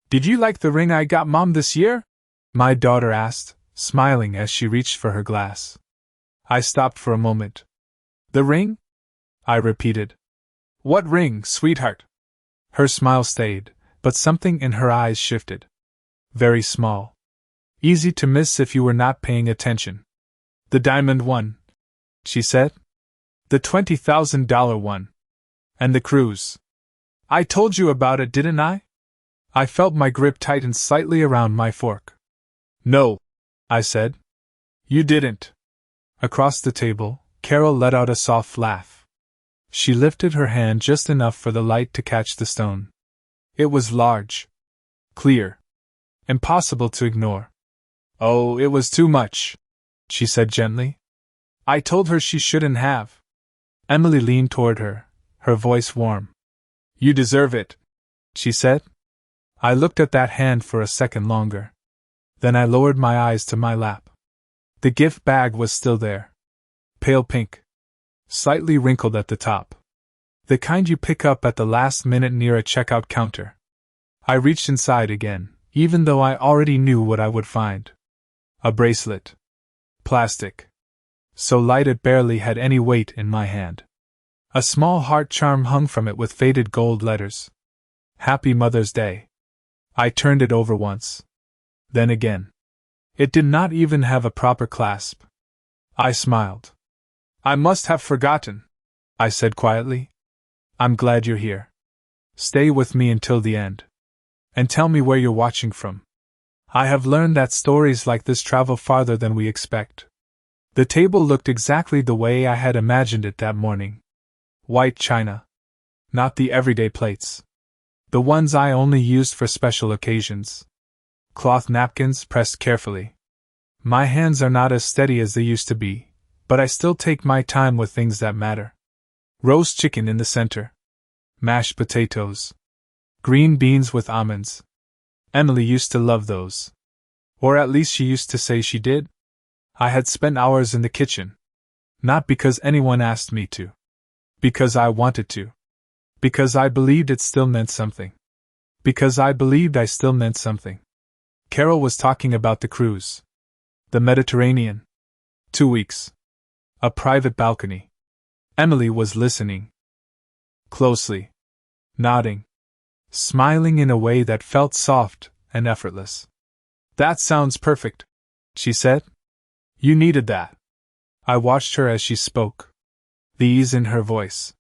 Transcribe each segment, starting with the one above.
Did you like the ring I got Mom this year? My daughter asked, smiling as she reached for her glass. I stopped for a moment. The ring? I repeated. What ring, sweetheart? Her smile stayed, but something in her eyes shifted. Very small. Easy to miss if you were not paying attention. The diamond one, she said. The $20,000 one. And the cruise. I told you about it, didn't I? I felt my grip tighten slightly around my fork. No, I said. You didn't. Across the table, Carol let out a soft laugh. She lifted her hand just enough for the light to catch the stone. It was large. Clear. Impossible to ignore. Oh, it was too much, she said gently. I told her she shouldn't have. Emily leaned toward her, her voice warm. You deserve it, she said. I looked at that hand for a second longer. Then I lowered my eyes to my lap. The gift bag was still there. Pale pink. Slightly wrinkled at the top. The kind you pick up at the last minute near a checkout counter. I reached inside again, even though I already knew what I would find. A bracelet. Plastic. So light it barely had any weight in my hand. A small heart charm hung from it with faded gold letters. Happy Mother's Day. I turned it over once. Then again. It did not even have a proper clasp. I smiled. I must have forgotten, I said quietly. I'm glad you're here. Stay with me until the end. And tell me where you're watching from. I have learned that stories like this travel farther than we expect. The table looked exactly the way I had imagined it that morning. White china. Not the everyday plates. The ones I only used for special occasions. Cloth napkins pressed carefully. My hands are not as steady as they used to be, but I still take my time with things that matter. Roast chicken in the center. Mashed potatoes. Green beans with almonds. Emily used to love those. Or at least she used to say she did. I had spent hours in the kitchen. Not because anyone asked me to. Because I wanted to. Because I believed it still meant something. Because I believed I still meant something. Carol was talking about the cruise. The Mediterranean. 2 weeks. A private balcony. Emily was listening. Closely. Nodding. Smiling in a way that felt soft and effortless. That sounds perfect, she said. You needed that. I watched her as she spoke. The ease in her voice.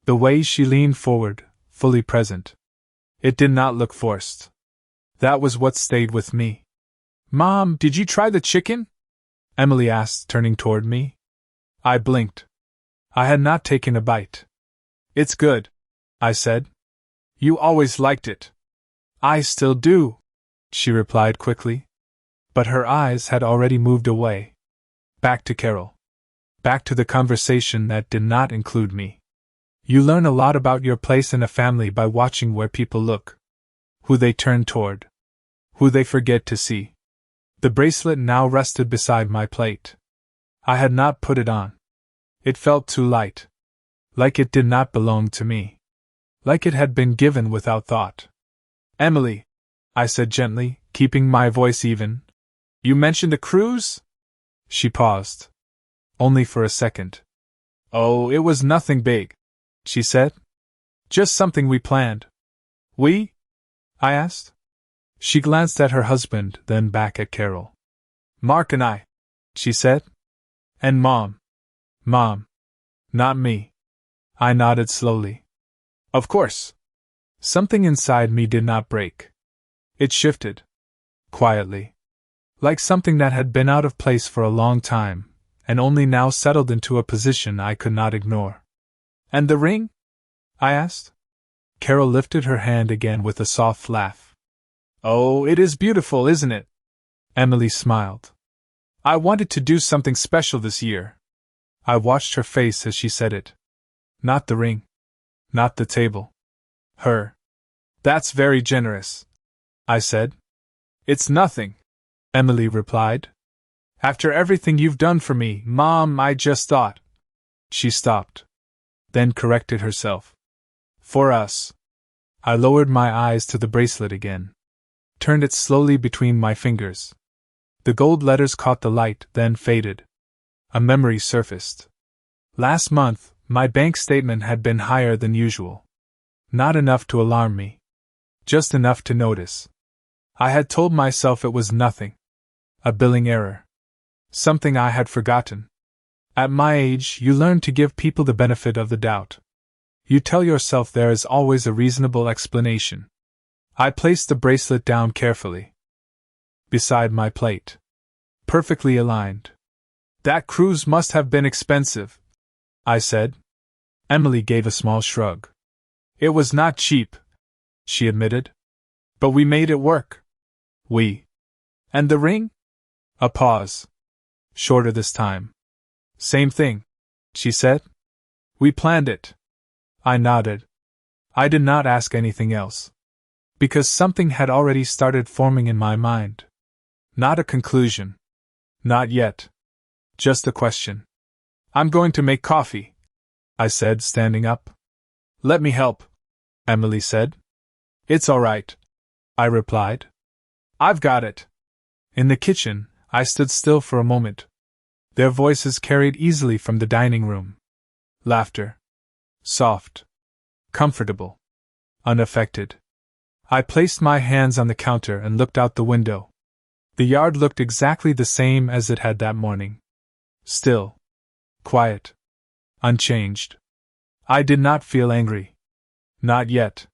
The way she leaned forward, fully present. It did not look forced. That was what stayed with me. Mom, did you try the chicken? Emily asked, turning toward me. I blinked. I had not taken a bite. It's good, I said. You always liked it. I still do, she replied quickly. But her eyes had already moved away. Back to Carol. Back to the conversation that did not include me. You learn a lot about your place in a family by watching where people look. Who they turn toward. Who they forget to see. The bracelet now rested beside my plate. I had not put it on. It felt too light. Like it did not belong to me. Like it had been given without thought. Emily, I said gently, keeping my voice even. You mentioned the cruise? She paused. Only for a second. Oh, it was nothing big, she said. Just something we planned. We? I asked. She glanced at her husband, then back at Carol. Mark and I, she said. And Mom. Mom. Not me. I nodded slowly. Of course. Something inside me did not break. It shifted. Quietly. Like something that had been out of place for a long time, and only now settled into a position I could not ignore. And the ring? I asked. Carol lifted her hand again with a soft laugh. Oh, it is beautiful, isn't it? Emily smiled. I wanted to do something special this year. I watched her face as she said it. Not the ring. Not the table. Her. That's very generous, I said. It's nothing, Emily replied. After everything you've done for me, Mom, I just thought. She stopped. Then corrected herself. For us. I lowered my eyes to the bracelet again. turned it slowly between my fingers. The gold letters caught the light, then faded. A memory surfaced. Last month, my bank statement had been higher than usual. Not enough to alarm me. Just enough to notice. I had told myself it was nothing. A billing error. Something I had forgotten. At my age, you learn to give people the benefit of the doubt. You tell yourself there is always a reasonable explanation. I placed the bracelet down carefully. Beside my plate. Perfectly aligned. That cruise must have been expensive, I said. Emily gave a small shrug. It was not cheap, she admitted. But we made it work. We. And the ring? A pause. Shorter this time. Same thing, she said. We planned it. I nodded. I did not ask anything else. Because something had already started forming in my mind. Not a conclusion. Not yet. Just a question. I'm going to make coffee, I said, standing up. Let me help, Emily said. It's all right, I replied. I've got it. In the kitchen, I stood still for a moment. Their voices carried easily from the dining room. Laughter. Soft. Comfortable. Unaffected. I placed my hands on the counter and looked out the window. The yard looked exactly the same as it had that morning. Still. Quiet. Unchanged. I did not feel angry. Not yet.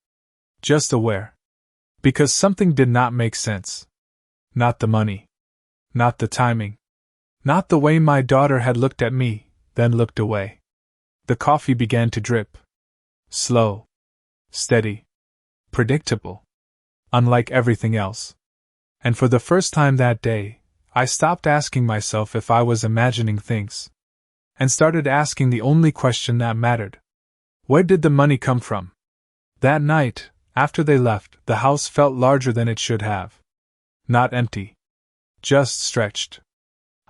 Just aware. Because something did not make sense. Not the money. Not the timing. Not the way my daughter had looked at me, then looked away. The coffee began to drip. Slow. Steady. Predictable. Unlike everything else. And for the first time that day, I stopped asking myself if I was imagining things. And started asking the only question that mattered. Where did the money come from? That night, after they left, the house felt larger than it should have. Not empty. Just stretched.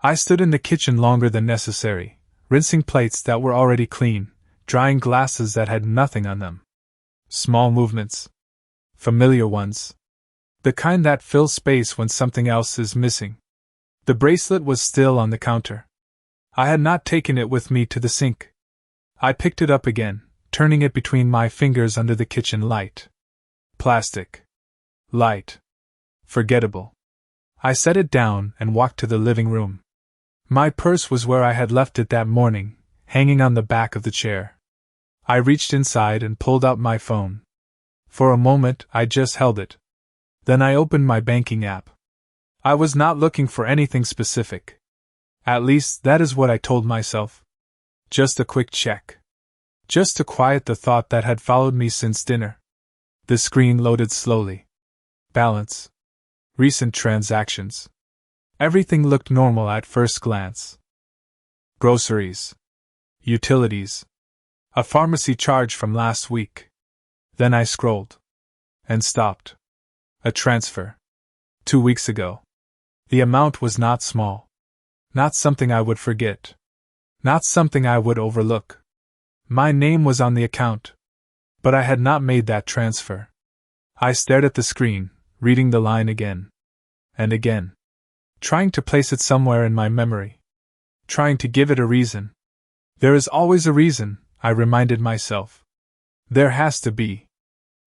I stood in the kitchen longer than necessary, rinsing plates that were already clean, drying glasses that had nothing on them. Small movements. Familiar ones. The kind that fill space when something else is missing. The bracelet was still on the counter. I had not taken it with me to the sink. I picked it up again, turning it between my fingers under the kitchen light. Plastic. Light. Forgettable. I set it down and walked to the living room. My purse was where I had left it that morning, hanging on the back of the chair. I reached inside and pulled out my phone. For a moment, I just held it. Then I opened my banking app. I was not looking for anything specific. At least, that is what I told myself. Just a quick check. Just to quiet the thought that had followed me since dinner. The screen loaded slowly. Balance. Recent transactions. Everything looked normal at first glance. Groceries. Utilities. A pharmacy charge from last week. Then I scrolled. And stopped. A transfer. 2 weeks ago. The amount was not small. Not something I would forget. Not something I would overlook. My name was on the account. But I had not made that transfer. I stared at the screen, reading the line again. And again. Trying to place it somewhere in my memory. Trying to give it a reason. There is always a reason, I reminded myself. There has to be.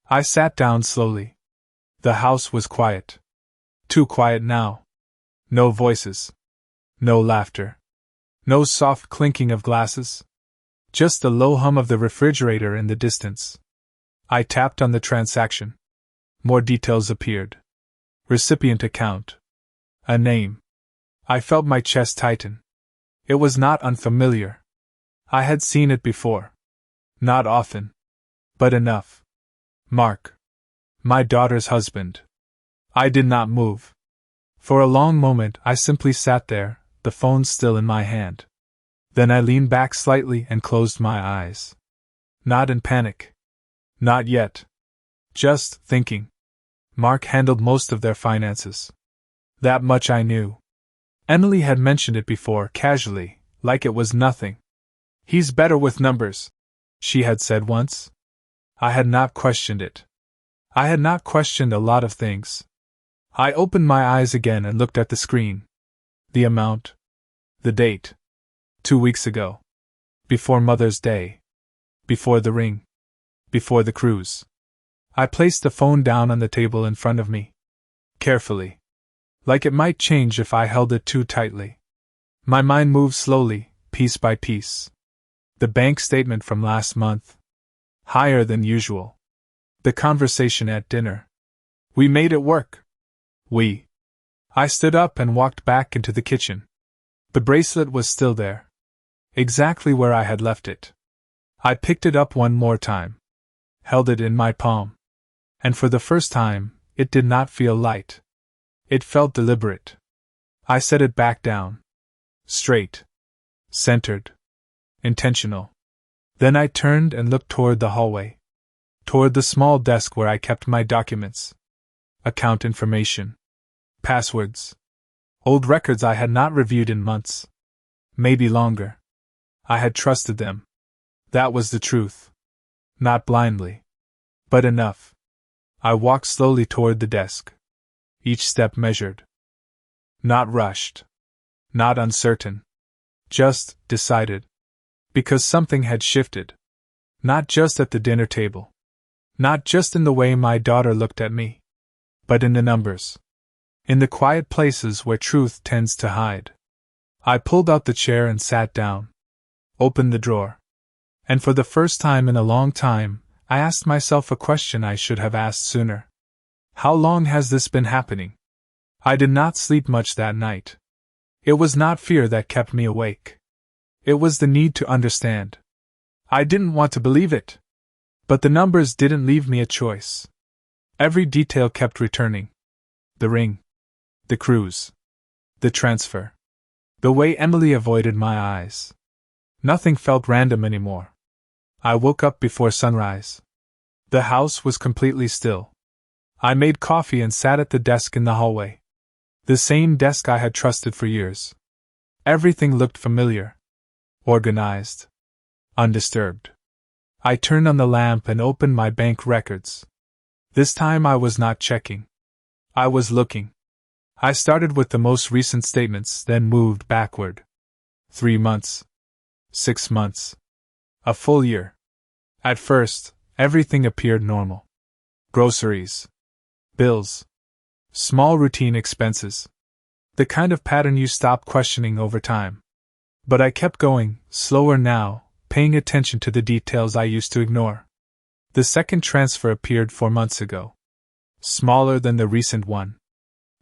I sat down slowly. The house was quiet. Too quiet now. No voices. No laughter. No soft clinking of glasses. Just the low hum of the refrigerator in the distance. I tapped on the transaction. More details appeared. Recipient account. A name. I felt my chest tighten. It was not unfamiliar. I had seen it before. Not often. But enough. Mark. My daughter's husband. I did not move. For a long moment I simply sat there, the phone still in my hand. Then I leaned back slightly and closed my eyes. Not in panic. Not yet. Just thinking. Mark handled most of their finances. That much I knew. Emily had mentioned it before, casually, like it was nothing. He's better with numbers, she had said once. I had not questioned it. I had not questioned a lot of things. I opened my eyes again and looked at the screen. The amount. The date. 2 weeks ago. Before Mother's Day. Before the ring. Before the cruise. I placed the phone down on the table in front of me. Carefully. Like it might change if I held it too tightly. My mind moved slowly, piece by piece. The bank statement from last month. Higher than usual. The conversation at dinner. We made it work. I stood up and walked back into the kitchen. The bracelet was still there. Exactly where I had left it. I picked it up one more time. Held it in my palm. And for the first time, it did not feel light. It felt deliberate. I set it back down. Straight. Centered. Intentional. Then I turned and looked toward the hallway. Toward the small desk where I kept my documents. Account information. Passwords. Old records I had not reviewed in months. Maybe longer. I had trusted them. That was the truth. Not blindly. But enough. I walked slowly toward the desk. Each step measured. Not rushed. Not uncertain. Just decided. Because something had shifted. Not just at the dinner table. Not just in the way my daughter looked at me. But in the numbers. In the quiet places where truth tends to hide. I pulled out the chair and sat down. Opened the drawer. And for the first time in a long time, I asked myself a question I should have asked sooner. How long has this been happening? I did not sleep much that night. It was not fear that kept me awake. It was the need to understand. I didn't want to believe it. But the numbers didn't leave me a choice. Every detail kept returning. The ring. The cruise. The transfer. The way Emily avoided my eyes. Nothing felt random anymore. I woke up before sunrise. The house was completely still. I made coffee and sat at the desk in the hallway. The same desk I had trusted for years. Everything looked familiar. Organized. Undisturbed. I turned on the lamp and opened my bank records. This time I was not checking. I was looking. I started with the most recent statements, then moved backward. 3 months. 6 months. A full year. At first, everything appeared normal. Groceries. Bills. Small routine expenses. The kind of pattern you stop questioning over time. But I kept going, slower now, paying attention to the details I used to ignore. The second transfer appeared 4 months ago. Smaller than the recent one.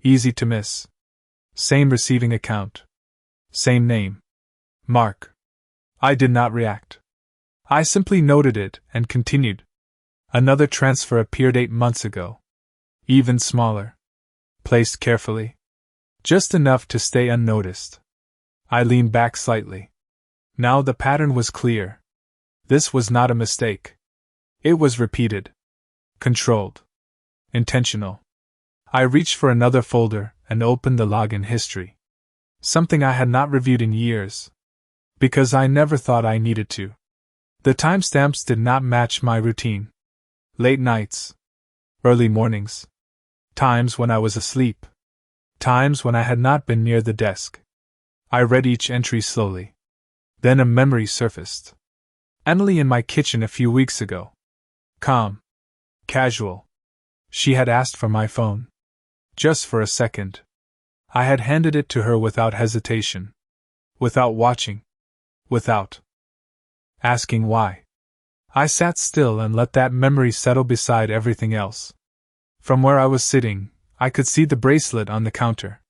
Easy to miss. Same receiving account. Same name. Mark. I did not react. I simply noted it and continued. Another transfer appeared 8 months ago. Even smaller. Placed carefully. Just enough to stay unnoticed. I leaned back slightly. Now the pattern was clear. This was not a mistake. It was repeated. Controlled. Intentional. I reached for another folder and opened the login history. Something I had not reviewed in years. Because I never thought I needed to. The timestamps did not match my routine. Late nights. Early mornings. Times when I was asleep. Times when I had not been near the desk. I read each entry slowly. Then a memory surfaced. Emily in my kitchen a few weeks ago. Calm. Casual. She had asked for my phone. Just for a second. I had handed it to her without hesitation. Without watching. Without asking why. I sat still and let that memory settle beside everything else. From where I was sitting, I could see the bracelet on the counter.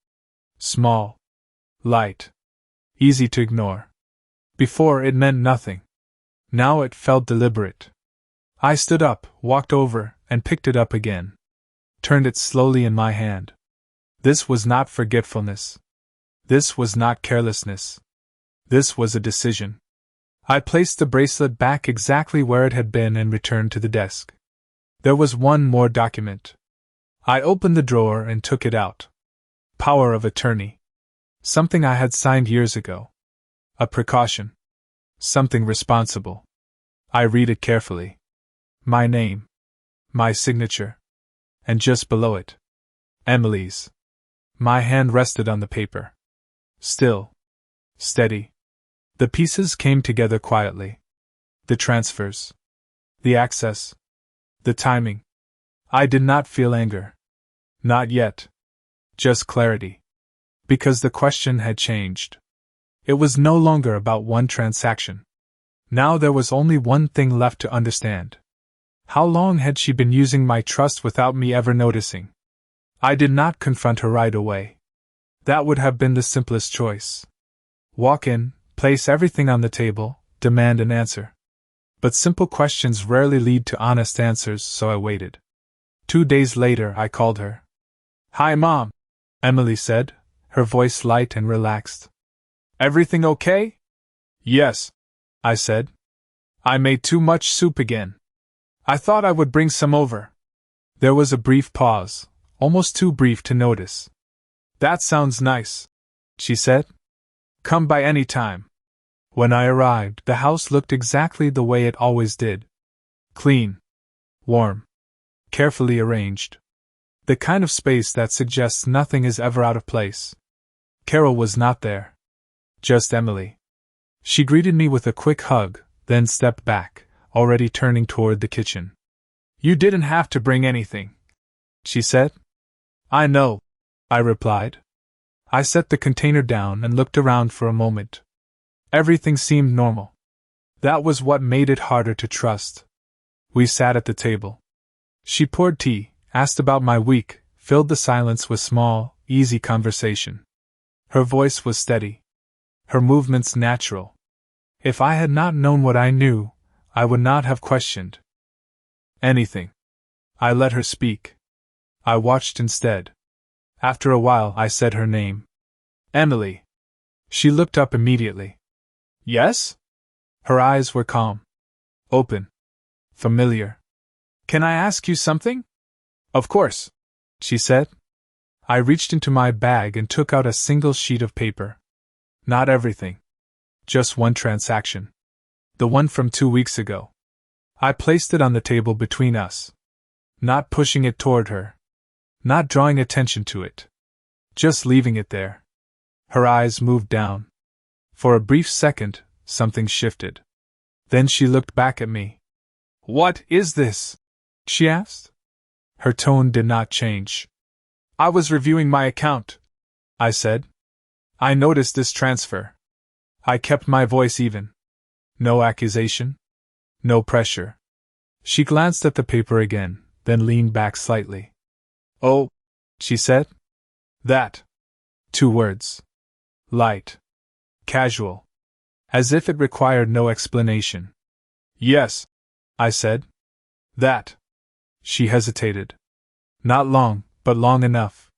Small. Light. Easy to ignore. Before it meant nothing. Now it felt deliberate. I stood up, walked over, and picked it up again. Turned it slowly in my hand. This was not forgetfulness. This was not carelessness. This was a decision. I placed the bracelet back exactly where it had been and returned to the desk. There was one more document. I opened the drawer and took it out. Power of attorney. Something I had signed years ago. A precaution. Something responsible. I read it carefully. My name. My signature. And just below it. Emily's. My hand rested on the paper. Still. Steady. The pieces came together quietly. The transfers. The access. The timing. I did not feel anger. Not yet. Just clarity. Because the question had changed. It was no longer about one transaction. Now there was only one thing left to understand. How long had she been using my trust without me ever noticing? I did not confront her right away. That would have been the simplest choice. Walk in, place everything on the table, demand an answer. But simple questions rarely lead to honest answers, so I waited. 2 days later, I called her. "Hi, Mom," Emily said, her voice light and relaxed. "Everything okay?" "Yes," I said. "I made too much soup again. I thought I would bring some over." There was a brief pause, almost too brief to notice. "That sounds nice," she said. "Come by any time." When I arrived, the house looked exactly the way it always did. Clean. Warm. Carefully arranged. The kind of space that suggests nothing is ever out of place. Carol was not there. Just Emily. She greeted me with a quick hug, then stepped back, already turning toward the kitchen. "You didn't have to bring anything," she said. "I know," I replied. I set the container down and looked around for a moment. Everything seemed normal. That was what made it harder to trust. We sat at the table. She poured tea, asked about my week, filled the silence with small, easy conversation. Her voice was steady. Her movements natural. If I had not known what I knew, I would not have questioned anything. I let her speak. I watched instead. After a while, I said her name. "Emily." She looked up immediately. "Yes?" Her eyes were calm. Open. Familiar. "Can I ask you something?" "Of course," she said. I reached into my bag and took out a single sheet of paper. Not everything. Just one transaction. The one from 2 weeks ago. I placed it on the table between us. Not pushing it toward her. Not drawing attention to it. Just leaving it there. Her eyes moved down. For a brief second, something shifted. Then she looked back at me. "What is this?" she asked. Her tone did not change. "I was reviewing my account," I said. "I noticed this transfer." I kept my voice even. No accusation. No pressure. She glanced at the paper again, then leaned back slightly. "Oh," she said. "That." 2 words. Light. Casual. As if it required no explanation. "Yes," I said. "That." She hesitated. Not long, but long enough.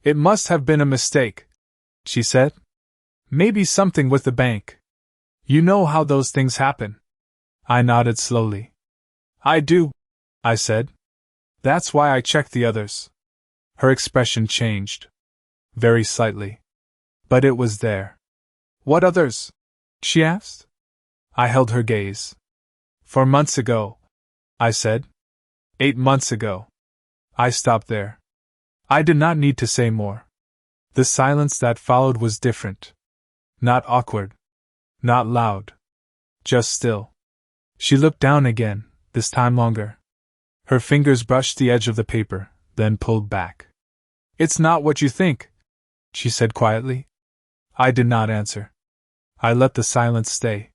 "It must have been a mistake," she said. "Maybe something with the bank. You know how those things happen." I nodded slowly. "I do," I said. "That's why I checked the others." Her expression changed. Very slightly. But it was there. "What others?" she asked. I held her gaze. "4 months ago," I said. 8 months ago." I stopped there. I did not need to say more. The silence that followed was different. Not awkward. Not loud. Just still. She looked down again, this time longer. Her fingers brushed the edge of the paper, then pulled back. "It's not what you think," she said quietly. I did not answer. I let the silence stay.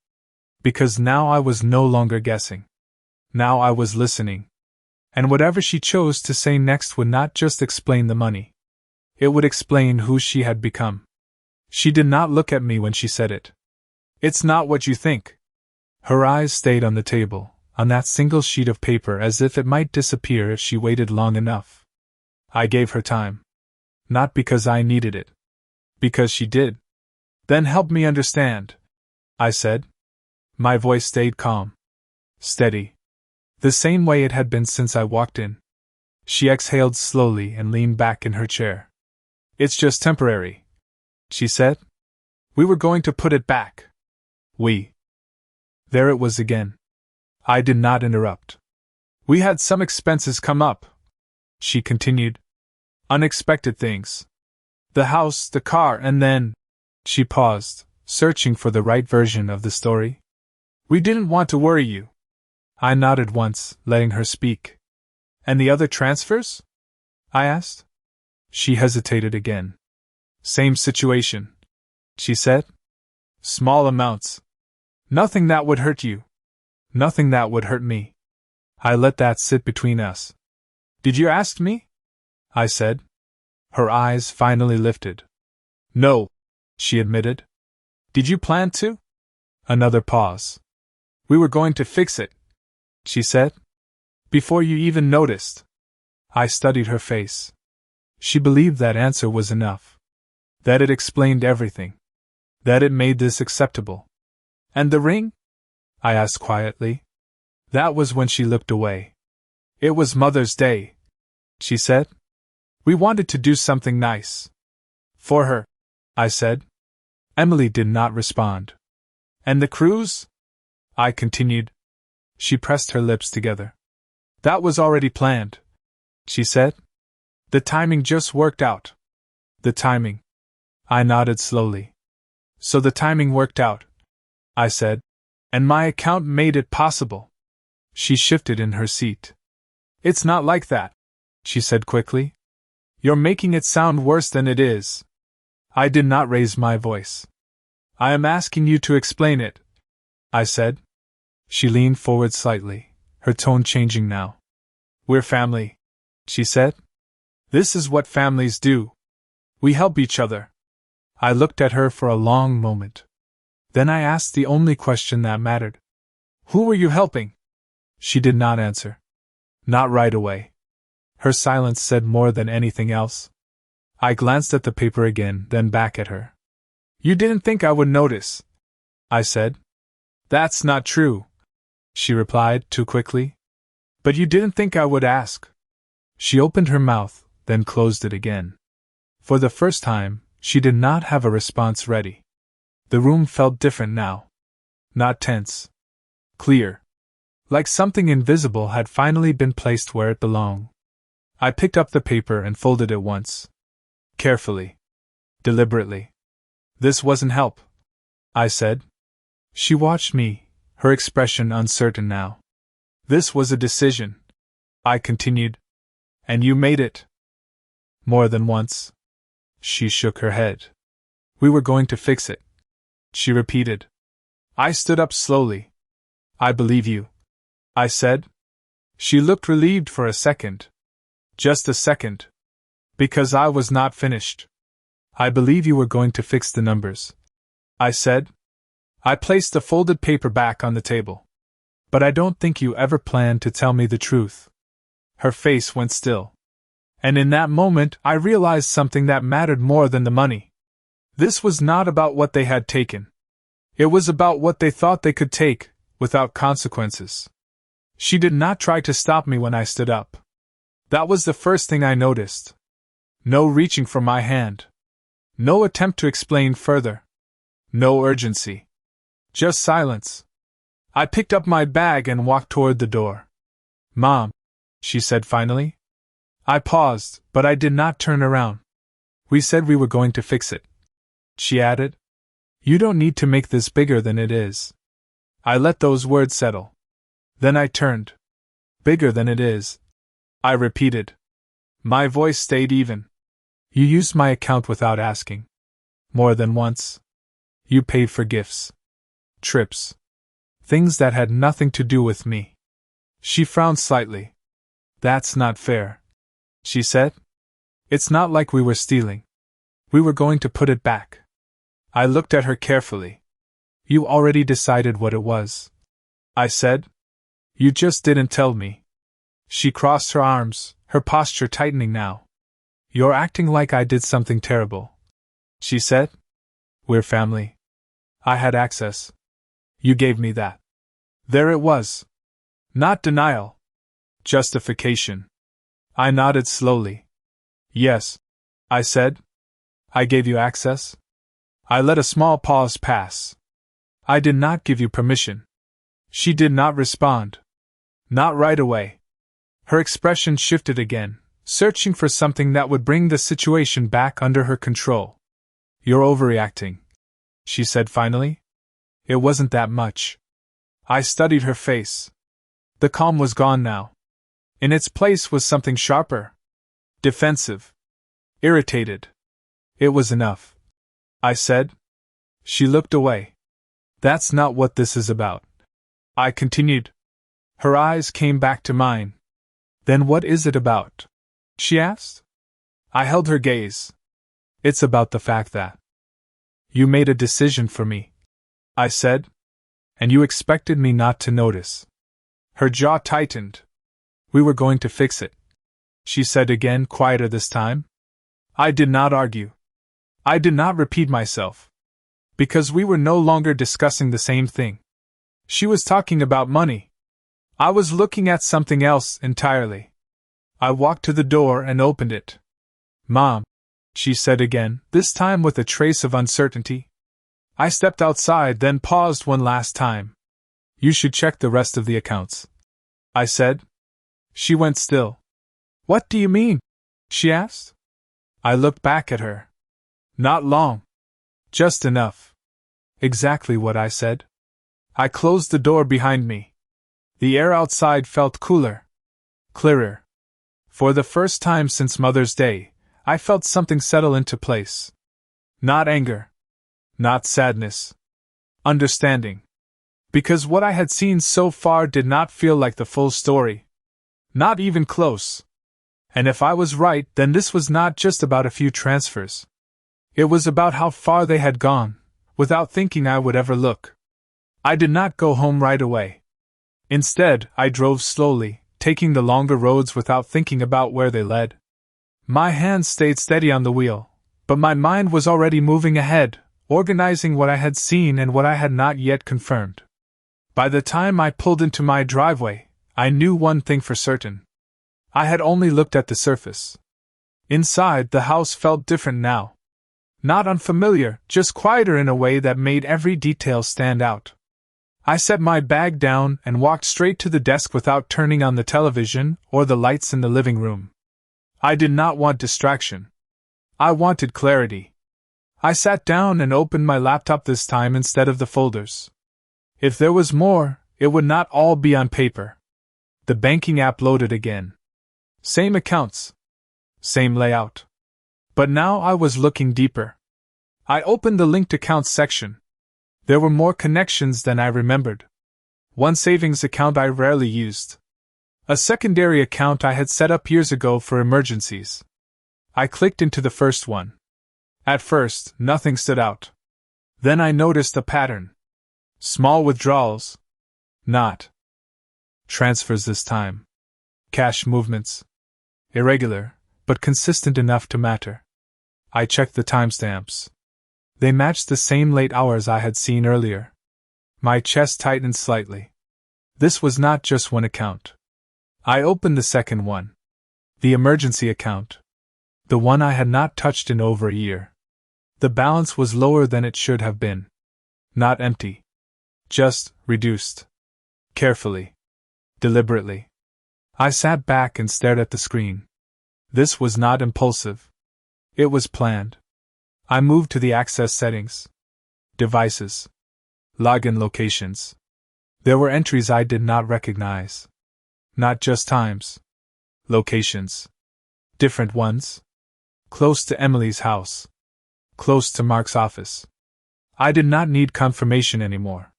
Because now I was no longer guessing. Now I was listening. And whatever she chose to say next would not just explain the money. It would explain who she had become. She did not look at me when she said it. "It's not what you think." Her eyes stayed on the table, on that single sheet of paper, as if it might disappear if she waited long enough. I gave her time. Not because I needed it. Because she did. "Then help me understand," I said. My voice stayed calm. Steady. The same way it had been since I walked in. She exhaled slowly and leaned back in her chair. "It's just temporary," she said. "We were going to put it back." "We." There it was again. I did not interrupt. "We had some expenses come up," she continued. Unexpected things. The house, the car, and then. She paused, searching for the right version of the story. We didn't want to worry you. I nodded once, letting her speak. And the other transfers? I asked. She hesitated again. Same situation, she said. Small amounts. Nothing that would hurt you. Nothing that would hurt me. I let that sit between us. Did you ask me? I said. Her eyes finally lifted. No, she admitted. Did you plan to? Another pause. We were going to fix it, she said. Before you even noticed. I studied her face. She believed that answer was enough. That it explained everything. That it made this acceptable. And the ring? I asked quietly. That was when she looked away. It was Mother's Day, she said. We wanted to do something nice. For her, I said. Emily did not respond. And the cruise? I continued. She pressed her lips together. That was already planned, she said. The timing just worked out. The timing. I nodded slowly. So the timing worked out, I said. And my account made it possible. She shifted in her seat. It's not like that, she said quickly. You're making it sound worse than it is. I did not raise my voice. I am asking you to explain it, I said. She leaned forward slightly, her tone changing now. We're family, she said. This is what families do. We help each other. I looked at her for a long moment. Then I asked the only question that mattered. Who were you helping? She did not answer. Not right away. Her silence said more than anything else. I glanced at the paper again, then back at her. You didn't think I would notice, I said. That's not true, she replied too quickly. But you didn't think I would ask. She opened her mouth, then closed it again. For the first time, she did not have a response ready. The room felt different now. Not tense. Clear. Like something invisible had finally been placed where it belonged. I picked up the paper and folded it once. Carefully. Deliberately. This wasn't help, I said. She watched me, her expression uncertain now. This was a decision, I continued. And you made it. More than once. She shook her head. We were going to fix it, she repeated. I stood up slowly. I believe you, I said. She looked relieved for a second. Just a second. Because I was not finished. I believe you were going to fix the numbers, I said. I placed the folded paper back on the table. But I don't think you ever planned to tell me the truth. Her face went still. And in that moment, I realized something that mattered more than the money. This was not about what they had taken. It was about what they thought they could take, without consequences. She did not try to stop me when I stood up. That was the first thing I noticed. No reaching for my hand. No attempt to explain further. No urgency. Just silence. I picked up my bag and walked toward the door. Mom, she said finally. I paused, but I did not turn around. We said we were going to fix it, she added. You don't need to make this bigger than it is. I let those words settle. Then I turned. Bigger than it is, I repeated. My voice stayed even. You used my account without asking. More than once. You paid for gifts. Trips. Things that had nothing to do with me. She frowned slightly. That's not fair, she said. It's not like we were stealing. We were going to put it back. I looked at her carefully. You already decided what it was, I said. You just didn't tell me. She crossed her arms, her posture tightening now. You're acting like I did something terrible, she said. We're family. I had access. You gave me that. There it was. Not denial. Justification. I nodded slowly. Yes, I said. I gave you access? I let a small pause pass. I did not give you permission. She did not respond. Not right away. Her expression shifted again, searching for something that would bring the situation back under her control. "You're overreacting," she said finally. "It wasn't that much." I studied her face. The calm was gone now. In its place was something sharper. Defensive. Irritated. "It was enough," I said. She looked away. "That's not what this is about," I continued. Her eyes came back to mine. "Then what is it about?" she asked. I held her gaze. "It's about the fact that you made a decision for me," I said. "And you expected me not to notice." Her jaw tightened. "We were going to fix it," she said again, quieter this time. I did not argue. I did not repeat myself. Because we were no longer discussing the same thing. She was talking about money. I was looking at something else entirely. I walked to the door and opened it. "Mom," she said again, this time with a trace of uncertainty. I stepped outside, then paused one last time. "You should check the rest of the accounts," I said. She went still. "What do you mean?" she asked. I looked back at her. "Not long. Just enough." Exactly what I said. I closed the door behind me. The air outside felt cooler. Clearer. For the first time since Mother's Day, I felt something settle into place. Not anger. Not sadness. Understanding. Because what I had seen so far did not feel like the full story. Not even close. And if I was right, then this was not just about a few transfers. It was about how far they had gone, without thinking I would ever look. I did not go home right away. Instead, I drove slowly, taking the longer roads without thinking about where they led. My hands stayed steady on the wheel, but my mind was already moving ahead, organizing what I had seen and what I had not yet confirmed. By the time I pulled into my driveway, I knew one thing for certain. I had only looked at the surface. Inside, the house felt different now. Not unfamiliar, just quieter in a way that made every detail stand out. I set my bag down and walked straight to the desk without turning on the television or the lights in the living room. I did not want distraction. I wanted clarity. I sat down and opened my laptop this time instead of the folders. If there was more, it would not all be on paper. The banking app loaded again. Same accounts. Same layout. But now I was looking deeper. I opened the linked accounts section. There were more connections than I remembered. One savings account I rarely used. A secondary account I had set up years ago for emergencies. I clicked into the first one. At first, nothing stood out. Then I noticed a pattern. Small withdrawals. Not transfers this time. Cash movements. Irregular, but consistent enough to matter. I checked the timestamps. They matched the same late hours I had seen earlier. My chest tightened slightly. This was not just one account. I opened the second one. The emergency account. The one I had not touched in over a year. The balance was lower than it should have been. Not empty. Just reduced. Carefully. Deliberately. I sat back and stared at the screen. This was not impulsive. It was planned. I moved to the access settings. Devices. Login locations. There were entries I did not recognize. Not just times. Locations. Different ones. Close to Emily's house. Close to Mark's office. I did not need confirmation anymore.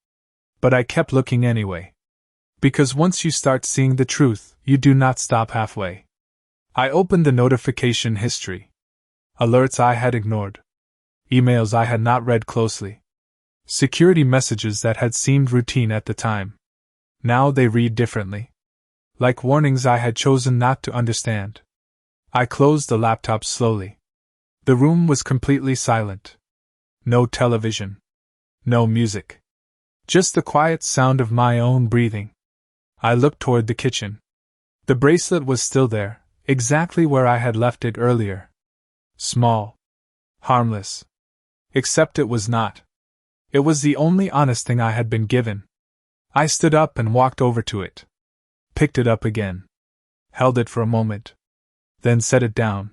But I kept looking anyway. Because once you start seeing the truth, you do not stop halfway. I opened the notification history. Alerts I had ignored. Emails I had not read closely. Security messages that had seemed routine at the time. Now they read differently. Like warnings I had chosen not to understand. I closed the laptop slowly. The room was completely silent. No television. No music. Just the quiet sound of my own breathing. I looked toward the kitchen. The bracelet was still there, exactly where I had left it earlier. Small. Harmless. Except it was not. It was the only honest thing I had been given. I stood up and walked over to it. Picked it up again. Held it for a moment. then set it down.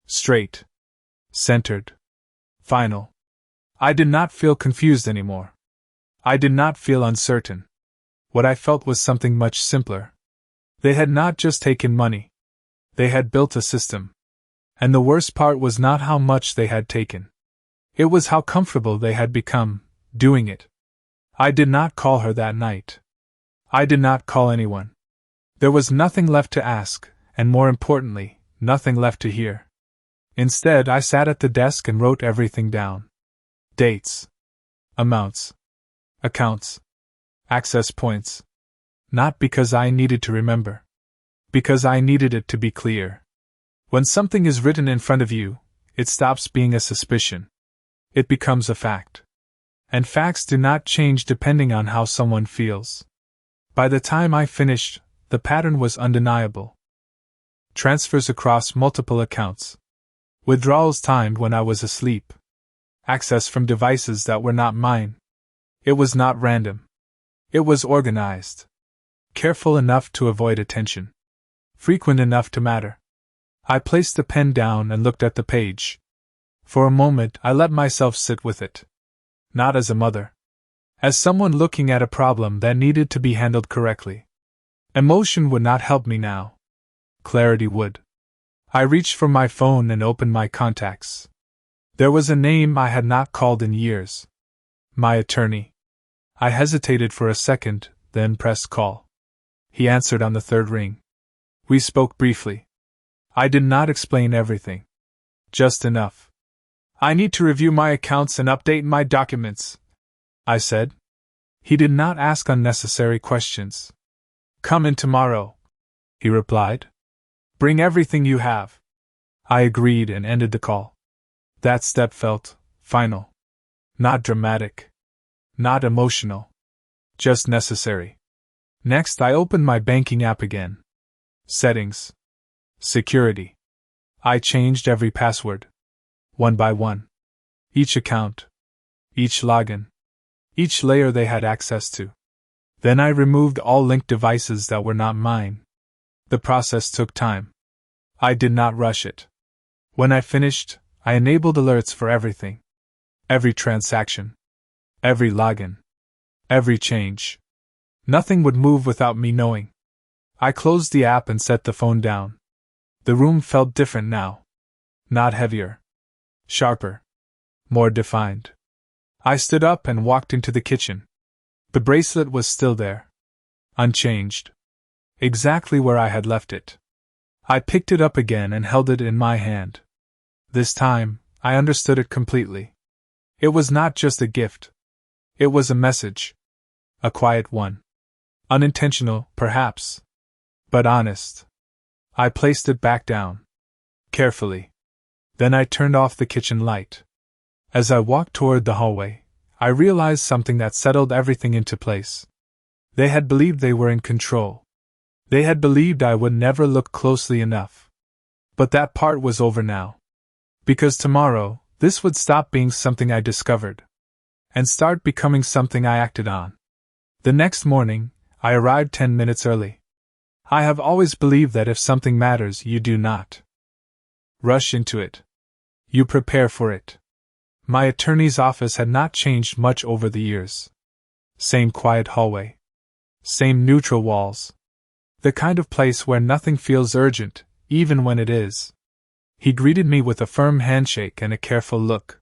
Straight. Centered. Final. I did not feel confused anymore. I did not feel uncertain. What I felt was something much simpler. They had not just taken money. They had built a system. And the worst part was not how much they had taken. It was how comfortable they had become, doing it. I did not call her that night. I did not call anyone. There was nothing left to ask, and more importantly, nothing left to hear. Instead, I sat at the desk and wrote everything down. Dates. Amounts. Accounts. Access points. Not because I needed to remember. Because I needed it to be clear. When something is written in front of you, it stops being a suspicion. It becomes a fact. And facts do not change depending on how someone feels. By the time I finished, the pattern was undeniable. Transfers across multiple accounts. Withdrawals timed when I was asleep. Access from devices that were not mine. It was not random. It was organized. Careful enough to avoid attention. Frequent enough to matter. I placed the pen down and looked at the page. For a moment, I let myself sit with it. Not as a mother. As someone looking at a problem that needed to be handled correctly. Emotion would not help me now. Clarity would. I reached for my phone and opened my contacts. There was a name I had not called in years. My attorney. I hesitated for a second, then pressed call. He answered on the third ring. We spoke briefly. I did not explain everything. Just enough. I need to review my accounts and update my documents, I said. He did not ask unnecessary questions. Come in tomorrow, he replied. Bring everything you have. I agreed and ended the call. That step felt final. Not dramatic. Not emotional. Just necessary. Next, I opened my banking app again. Settings. Security. I changed every password. One by one. Each account. Each login. Each layer they had access to. Then I removed all linked devices that were not mine. The process took time. I did not rush it. When I finished, I enabled alerts for everything. Every transaction. Every login. Every change. Nothing would move without me knowing. I closed the app and set the phone down. The room felt different now. Not heavier. Sharper. More defined. I stood up and walked into the kitchen. The bracelet was still there. Unchanged. Exactly where I had left it. I picked it up again and held it in my hand. This time, I understood it completely. It was not just a gift. It was a message. A quiet one. Unintentional, perhaps. But honest. I placed it back down. Carefully. Then I turned off the kitchen light. As I walked toward the hallway, I realized something that settled everything into place. They had believed they were in control. They had believed I would never look closely enough. But that part was over now. Because tomorrow, this would stop being something I discovered. And start becoming something I acted on. The next morning, I arrived 10 minutes early. I have always believed that if something matters, you do not rush into it. You prepare for it. My attorney's office had not changed much over the years. Same quiet hallway. Same neutral walls. The kind of place where nothing feels urgent, even when it is. He greeted me with a firm handshake and a careful look.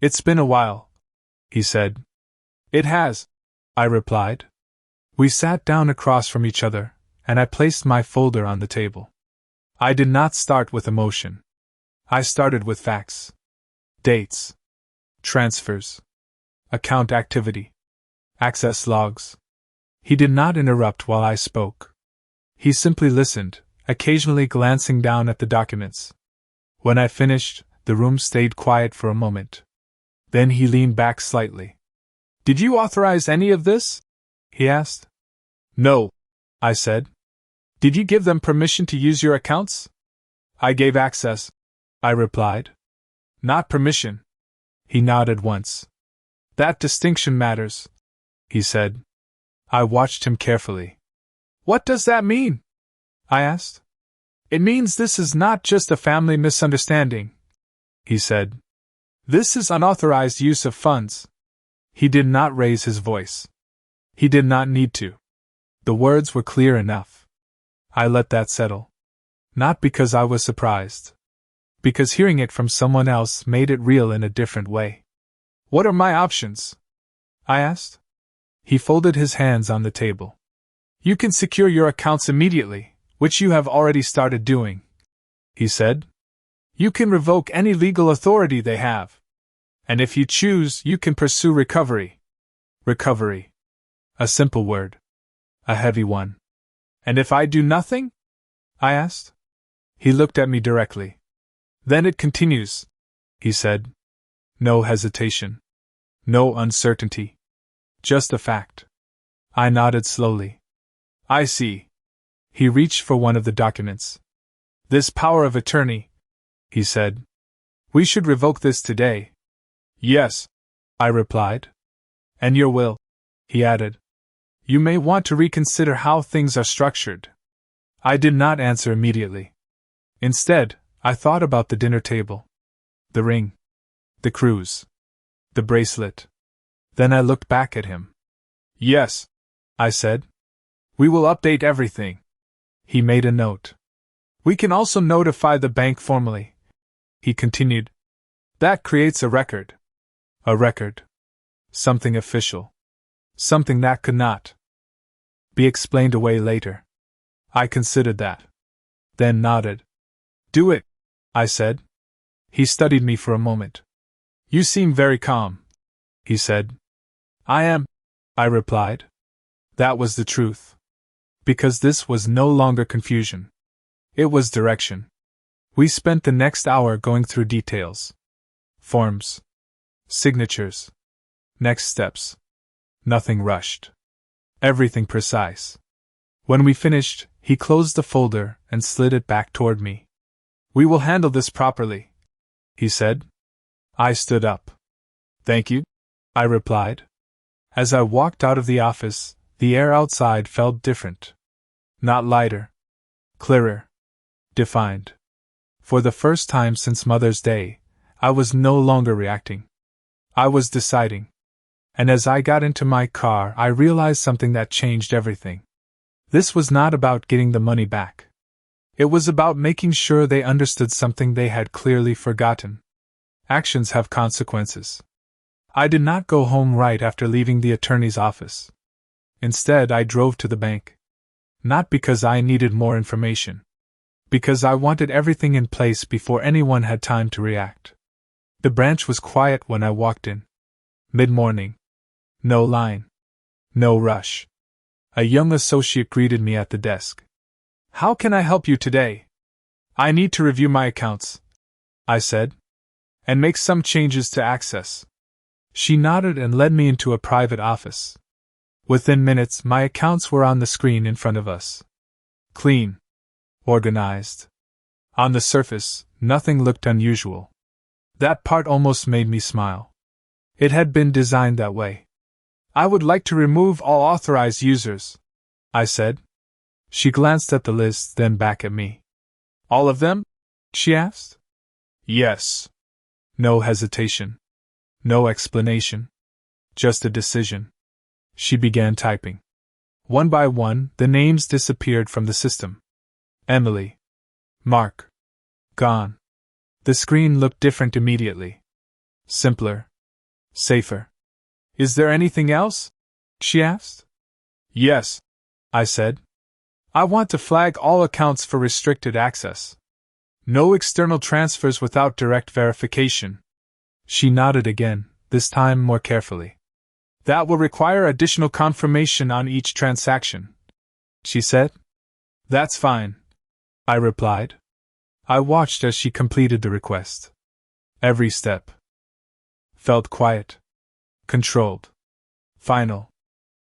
It's been a while, he said. It has, I replied. We sat down across from each other, and I placed my folder on the table. I did not start with emotion. I started with facts. Dates. Transfers. Account activity. Access logs. He did not interrupt while I spoke. He simply listened, occasionally glancing down at the documents. When I finished, the room stayed quiet for a moment. Then he leaned back slightly. Did you authorize any of this? He asked. No, I said. Did you give them permission to use your accounts? I gave access, I replied. Not permission. He nodded once. That distinction matters, he said. I watched him carefully. What does that mean? I asked. It means this is not just a family misunderstanding, he said. This is unauthorized use of funds. He did not raise his voice. He did not need to. The words were clear enough. I let that settle. Not because I was surprised. Because hearing it from someone else made it real in a different way. What are my options? I asked. He folded his hands on the table. You can secure your accounts immediately, which you have already started doing, he said. You can revoke any legal authority they have. And if you choose, you can pursue recovery. Recovery. A simple word. A heavy one. And if I do nothing? I asked. He looked at me directly. Then it continues, he said. No hesitation. No uncertainty. Just a fact. I nodded slowly. I see. He reached for one of the documents. This power of attorney, he said. We should revoke this today. Yes, I replied. And your will, he added. You may want to reconsider how things are structured. I did not answer immediately. Instead, I thought about the dinner table. The ring. The cruise. The bracelet. Then I looked back at him. Yes, I said. We will update everything. He made a note. We can also notify the bank formally, he continued. That creates a record. A record. Something official. Something that could not be explained away later. I considered that. Then nodded. Do it, I said. He studied me for a moment. You seem very calm, he said. I am, I replied. That was the truth. Because this was no longer confusion. It was direction. We spent the next hour going through details. Forms. Signatures. Next steps. Nothing rushed. Everything precise. When we finished, he closed the folder and slid it back toward me. We will handle this properly, he said. I stood up. Thank you, I replied. As I walked out of the office, the air outside felt different. Not lighter. Clearer. Defined. For the first time since Mother's Day, I was no longer reacting. I was deciding. And as I got into my car, I realized something that changed everything. This was not about getting the money back. It was about making sure they understood something they had clearly forgotten. Actions have consequences. I did not go home right after leaving the attorney's office. Instead, I drove to the bank. Not because I needed more information. Because I wanted everything in place before anyone had time to react. The branch was quiet when I walked in. Mid-morning. No line. No rush. A young associate greeted me at the desk. How can I help you today? I need to review my accounts, I said, and make some changes to access. She nodded and led me into a private office. Within minutes, my accounts were on the screen in front of us. Clean. Organized. On the surface, nothing looked unusual. That part almost made me smile. It had been designed that way. I would like to remove all authorized users, I said. She glanced at the list, then back at me. All of them? She asked. Yes. No hesitation. No explanation. Just a decision. She began typing. One by one, the names disappeared from the system. Emily. Mark. Gone. The screen looked different immediately. Simpler. Safer. Is there anything else? She asked. Yes, I said. I want to flag all accounts for restricted access. No external transfers without direct verification. She nodded again, this time more carefully. That will require additional confirmation on each transaction, she said. That's fine, I replied. I watched as she completed the request. Every step felt quiet. Controlled. Final.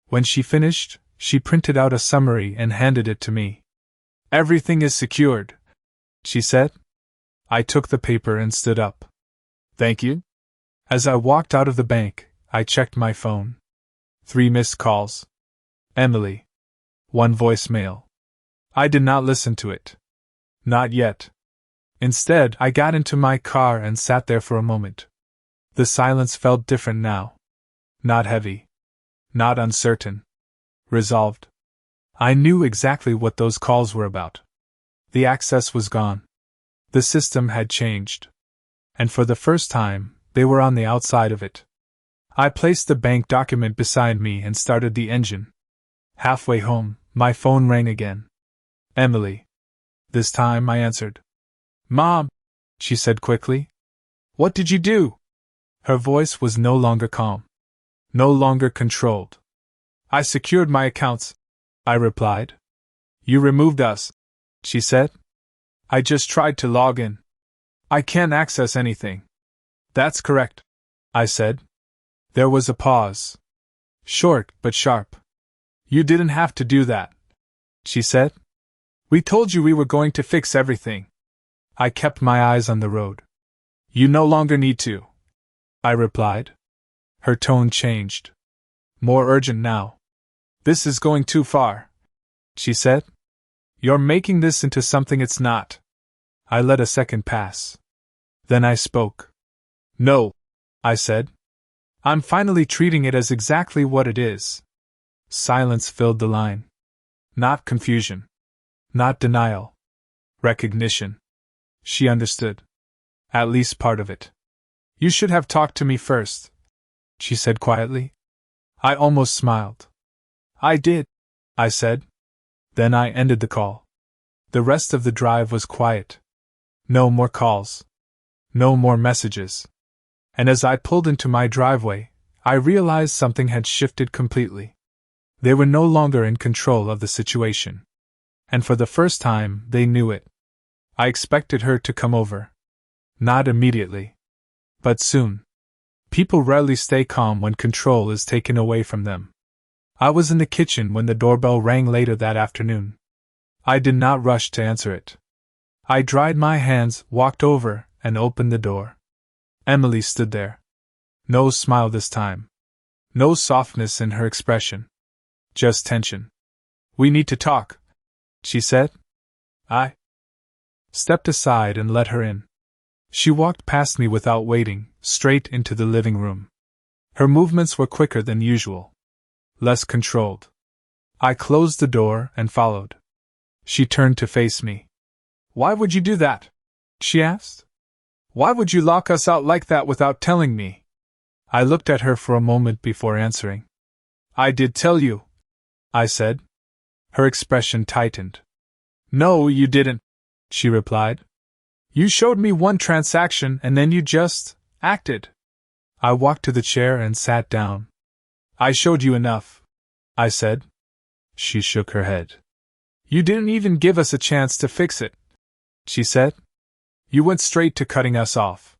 When she finished, she printed out a summary and handed it to me. Everything is secured, she said. I took the paper and stood up. Thank you. As I walked out of the bank, I checked my phone. 3 missed calls. Emily. 1 voicemail. I did not listen to it. Not yet. Instead, I got into my car and sat there for a moment. The silence felt different now. Not heavy. Not uncertain. Resolved. I knew exactly what those calls were about. The access was gone. The system had changed. And for the first time, they were on the outside of it. I placed the bank document beside me and started the engine. Halfway home, my phone rang again. Emily. This time I answered. Mom, she said quickly. What did you do? Her voice was no longer calm. No longer controlled. I secured my accounts, I replied. You removed us, she said. I just tried to log in. I can't access anything. That's correct, I said. There was a pause. Short but sharp. You didn't have to do that, she said. We told you we were going to fix everything. I kept my eyes on the road. You no longer need to, I replied. Her tone changed. More urgent now. This is going too far, she said. You're making this into something it's not. I let a second pass. Then I spoke. No, I said. I'm finally treating it as exactly what it is. Silence filled the line. Not confusion. Not denial. Recognition. She understood. At least part of it. You should have talked to me first, she said quietly. I almost smiled. I did, I said. Then I ended the call. The rest of the drive was quiet. No more calls. No more messages. And as I pulled into my driveway, I realized something had shifted completely. They were no longer in control of the situation. And for the first time, they knew it. I expected her to come over. Not immediately. But soon. People rarely stay calm when control is taken away from them. I was in the kitchen when the doorbell rang later that afternoon. I did not rush to answer it. I dried my hands, walked over, and opened the door. Emily stood there. No smile this time. No softness in her expression. Just tension. We need to talk, she said. I stepped aside and let her in. She walked past me without waiting, straight into the living room. Her movements were quicker than usual. Less controlled. I closed the door and followed. She turned to face me. Why would you do that? She asked. Why would you lock us out like that without telling me? I looked at her for a moment before answering. I did tell you, I said. Her expression tightened. No, you didn't, she replied. You showed me one transaction and then you just acted. I walked to the chair and sat down. I showed you enough, I said. She shook her head. You didn't even give us a chance to fix it, she said. You went straight to cutting us off.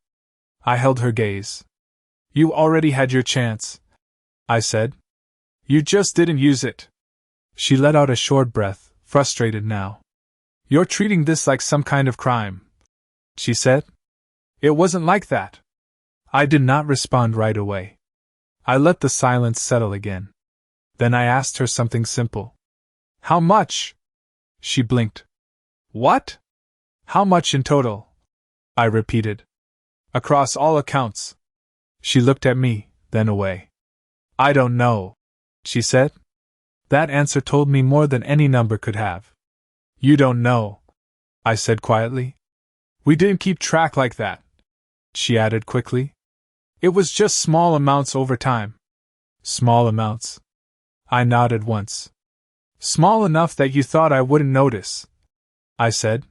I held her gaze. You already had your chance, I said. You just didn't use it. She let out a short breath, frustrated now. You're treating this like some kind of crime, she said. It wasn't like that. I did not respond right away. I let the silence settle again. Then I asked her something simple. How much? She blinked. What? How much in total? I repeated. Across all accounts. She looked at me, then away. I don't know, she said. That answer told me more than any number could have. You don't know, I said quietly. We didn't keep track like that, she added quickly. It was just small amounts over time. Small amounts. I nodded once. Small enough that you thought I wouldn't notice, I said.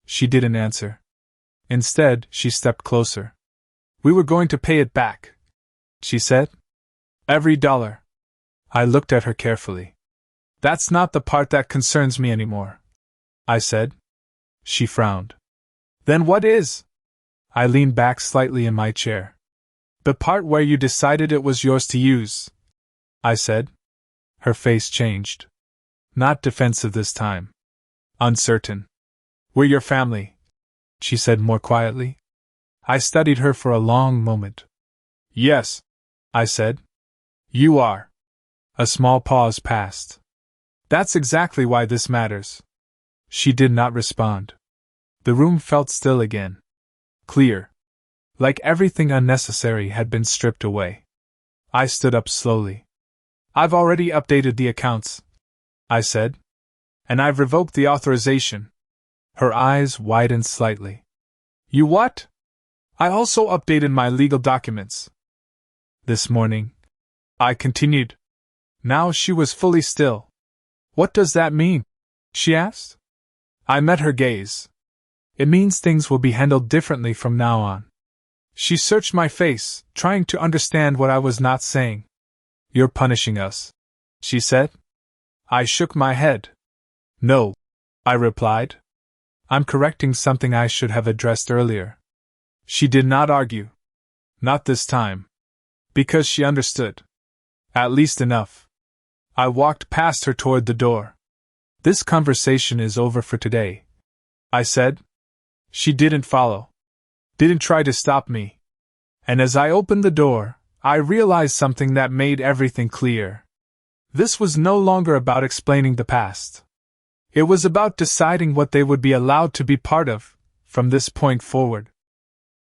She didn't answer. Instead, she stepped closer. We were going to pay it back, she said. Every dollar. I looked at her carefully. That's not the part that concerns me anymore, I said. She frowned. Then what is? I leaned back slightly in my chair. The part where you decided it was yours to use, I said. Her face changed. Not defensive this time. Uncertain. We're your family, she said more quietly. I studied her for a long moment. Yes, I said. You are. A small pause passed. That's exactly why this matters. She did not respond. The room felt still again. Clear. Like everything unnecessary had been stripped away. I stood up slowly. I've already updated the accounts, I said. And I've revoked the authorization. Her eyes widened slightly. You what? I also updated my legal documents. This morning, I continued. Now she was fully still. What does that mean? She asked. I met her gaze. It means things will be handled differently from now on. She searched my face, trying to understand what I was not saying. You're punishing us, she said. I shook my head. No, I replied. I'm correcting something I should have addressed earlier. She did not argue. Not this time. Because she understood. At least enough. I walked past her toward the door. This conversation is over for today, I said. She didn't follow. Didn't try to stop me. And as I opened the door, I realized something that made everything clear. This was no longer about explaining the past. It was about deciding what they would be allowed to be part of, from this point forward.